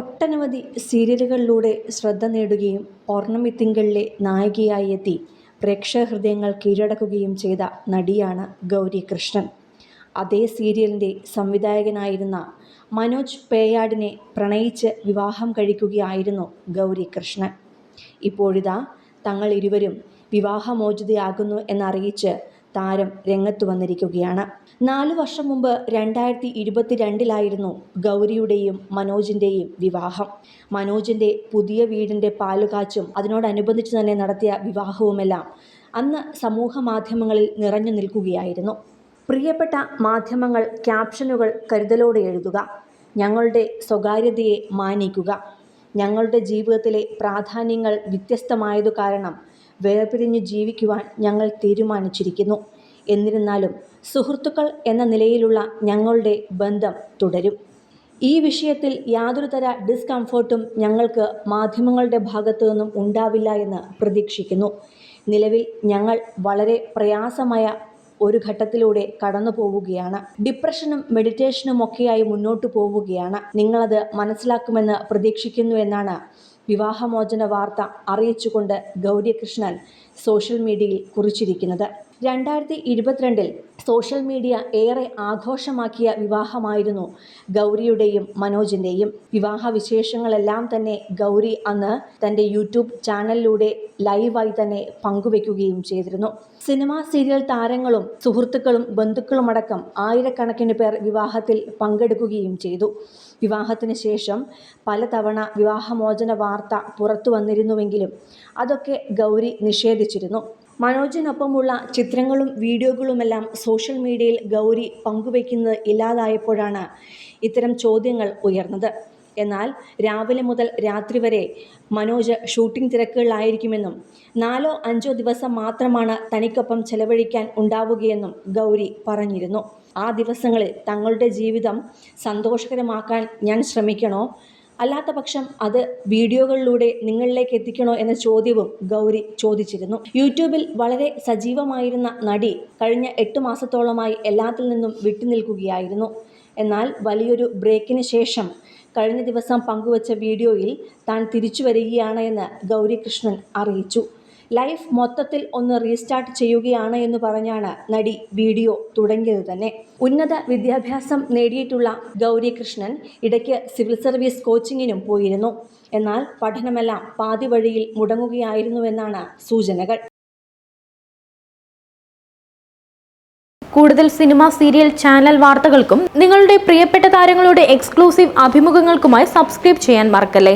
ഒട്ടനവധി സീരിയലുകളിലൂടെ ശ്രദ്ധ നേടുകയും ഓർണമെത്തിങ്കളിലെ നായികയായി എത്തി പ്രേക്ഷകഹൃദയങ്ങൾ കീഴടക്കുകയും ചെയ്ത നടിയാണ് ഗൗരി കൃഷ്ണൻ. അതേ സീരിയലിൻ്റെ സംവിധായകനായിരുന്ന മനോജ് പേയാടിനെ പ്രണയിച്ച് വിവാഹം കഴിക്കുകയായിരുന്നു ഗൗരി കൃഷ്ണൻ. ഇപ്പോഴിതാ തങ്ങൾ ഇരുവരും വിവാഹമോചിതയാകുന്നു എന്നറിയിച്ച് താരം രംഗത്തു വന്നിരിക്കുകയാണ്. 4 വർഷം മുമ്പ് 2022 ഗൗരിയുടെയും മനോജിൻ്റെയും വിവാഹം. മനോജിൻ്റെ പുതിയ വീടിൻ്റെ പാലുകാച്ചും അതിനോടനുബന്ധിച്ച് തന്നെ നടത്തിയ വിവാഹവുമെല്ലാം അന്ന് സമൂഹ മാധ്യമങ്ങളിൽ നിറഞ്ഞു നിൽക്കുകയായിരുന്നു. പ്രിയപ്പെട്ട മാധ്യമങ്ങൾ ക്യാപ്ഷനുകൾ കരുതലോടെ എഴുതുക, ഞങ്ങളുടെ സ്വകാര്യതയെ മാനിക്കുക, ഞങ്ങളുടെ ജീവിതത്തിലെ പ്രാധാന്യങ്ങൾ വ്യത്യസ്തമായതു കാരണം വേർപിരിഞ്ഞു ജീവിക്കുവാൻ ഞങ്ങൾ തീരുമാനിച്ചിരിക്കുന്നു. എന്നിരുന്നാലും സുഹൃത്തുക്കൾ എന്ന നിലയിലുള്ള ഞങ്ങളുടെ ബന്ധം തുടരും. ഈ വിഷയത്തിൽ യാതൊരു തര ഡിസ്കംഫർട്ടും ഞങ്ങൾക്ക് മാധ്യമങ്ങളുടെ ഭാഗത്തു നിന്നും ഉണ്ടാവില്ല എന്ന് പ്രതീക്ഷിക്കുന്നു. നിലവിൽ ഞങ്ങൾ വളരെ പ്രയാസമായ ഒരു ഘട്ടത്തിലൂടെ കടന്നു പോവുകയാണ്. ഡിപ്രഷനും മെഡിറ്റേഷനും ഒക്കെയായി മുന്നോട്ട് പോവുകയാണ്. നിങ്ങളത് മനസ്സിലാക്കുമെന്ന് പ്രതീക്ഷിക്കുന്നു എന്നാണ് വിവാഹമോചന വാർത്ത അറിയിച്ചുകൊണ്ട് ഗൗരി കൃഷ്ണൻ സോഷ്യൽ മീഡിയയിൽ കുറിച്ചിരിക്കുന്നത്. 2022 സോഷ്യൽ മീഡിയ ഏറെ ആഘോഷമാക്കിയ വിവാഹമായിരുന്നു ഗൗരിയുടെയും മനോജിൻ്റെയും. വിവാഹ വിശേഷങ്ങളെല്ലാം തന്നെ ഗൗരി അന്ന് തൻ്റെ യൂട്യൂബ് ചാനലിലൂടെ ലൈവായി തന്നെ പങ്കുവെക്കുകയും ചെയ്തിരുന്നു. സിനിമ സീരിയൽ താരങ്ങളും സുഹൃത്തുക്കളും ബന്ധുക്കളുമടക്കം ആയിരക്കണക്കിന് പേർ വിവാഹത്തിൽ പങ്കെടുക്കുകയും ചെയ്തു. വിവാഹത്തിന് ശേഷം പലതവണ വിവാഹമോചന വാർത്ത പുറത്തു വന്നിരുന്നുവെങ്കിലും അതൊക്കെ ഗൗരി നിഷേധിച്ചിരുന്നു. മനോജിനൊപ്പമുള്ള ചിത്രങ്ങളും വീഡിയോകളുമെല്ലാം സോഷ്യൽ മീഡിയയിൽ ഗൗരി പങ്കുവയ്ക്കുന്നത് ഇല്ലാതായപ്പോഴാണ് ഇത്തരം ചോദ്യങ്ങൾ ഉയർന്നത്. എന്നാൽ രാവിലെ മുതൽ രാത്രി വരെ മനോജ് ഷൂട്ടിംഗ് തിരക്കുകളിലായിരിക്കുമെന്നും 4-5 ദിവസം മാത്രമാണ് തനിക്കൊപ്പം ചെലവഴിക്കാൻ ഉണ്ടാവുകയെന്നും ഗൗരി പറഞ്ഞിരുന്നു. ആ ദിവസങ്ങളിൽ തങ്ങളുടെ ജീവിതം സന്തോഷകരമാക്കാൻ ഞാൻ ശ്രമിക്കണോ, അല്ലാത്ത പക്ഷം അത് വീഡിയോകളിലൂടെ നിങ്ങളിലേക്ക് എത്തിക്കണോ എന്ന ചോദ്യവും ഗൗരി ചോദിച്ചിരുന്നു. യൂട്യൂബിൽ വളരെ സജീവമായിരുന്ന നടി കഴിഞ്ഞ 8 മാസത്തോളമായി എല്ലാത്തിൽ നിന്നും വിട്ടുനിൽക്കുകയായിരുന്നു. എന്നാൽ വലിയൊരു ബ്രേക്കിന് ശേഷം കഴിഞ്ഞ ദിവസം പങ്കുവച്ച വീഡിയോയിൽ താൻ തിരിച്ചു വരികയാണ് എന്ന് ഗൗരി കൃഷ്ണൻ അറിയിച്ചു. ലൈഫ് മൊത്തത്തിൽ ഒന്ന് റീസ്റ്റാർട്ട് ചെയ്യുകയാണ് എന്ന് പറഞ്ഞാണ് നടി വീഡിയോ തുടങ്ങിയത് തന്നെ. ഉന്നത വിദ്യാഭ്യാസം നേടിയിട്ടുള്ള ഗൗരി കൃഷ്ണൻ ഇടയ്ക്ക് സിവിൽ സർവീസ് കോച്ചിങ്ങിനും പോയിരുന്നു. എന്നാൽ പഠനമെല്ലാം പാതി വഴിയിൽ മുടങ്ങുകയായിരുന്നുവെന്നാണ് സൂചനകൾ. കൂടുതൽ സിനിമ, സീരിയൽ, ചാനൽ വാർത്തകൾക്കും നിങ്ങളുടെ പ്രിയപ്പെട്ട താരങ്ങളുടെ എക്സ്ക്ലൂസീവ് അഭിമുഖങ്ങൾക്കുമായി സബ്സ്ക്രൈബ് ചെയ്യാൻ മറക്കല്ലേ.